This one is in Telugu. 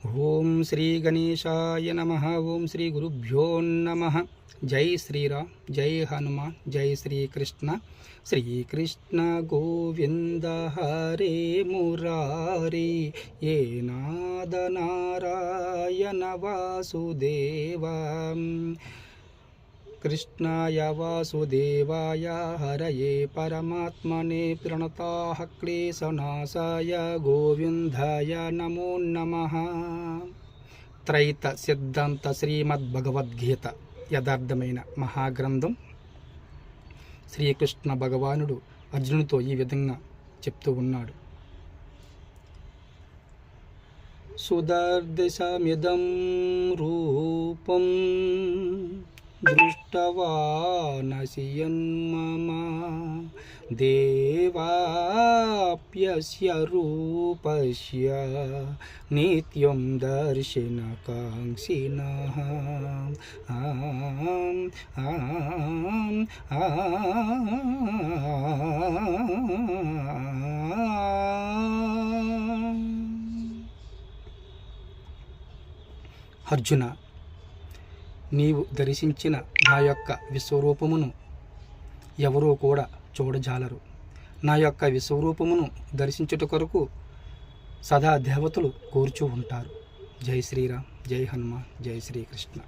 ఓం శ్రీ గణేశాయ నమః. ఓం శ్రీ గురుభ్యో నమః. జై శ్రీరామ్, జై హనుమాన్, జై శ్రీకృష్ణ. శ్రీకృష్ణ గోవింద హరే మురారి, ఏ నాద నారాయణ వాసుదేవ. కృష్ణాయ వాసుదేవాయ హరయే పరమాత్మనే ప్రణతాః క్లేశనాశాయ గోవిందాయ నమో నమః. త్రైత సిద్ధాంత శ్రీమద్భగవద్గీత యథార్థమైన మహాగ్రంథం. శ్రీకృష్ణ భగవానుడు అర్జునుడితో ఈ విధంగా చెప్తూ ఉన్నాడు. సుదర్శమిదం రూపం దృష్టవానసి యన్మమ, దేవాప్యస్య రూపస్య నిత్యం దర్శనకాంక్షిణః. అర్జున, నీవు దర్శించిన నా యొక్క విశ్వరూపమును ఎవరూ కూడా చూడజాలరు. నా యొక్క విశ్వరూపమును దర్శించుట కొరకు సదా దేవతలు కోరుచూ ఉంటారు. జై శ్రీరామ్, జై హనుమాన్, జై శ్రీకృష్ణ.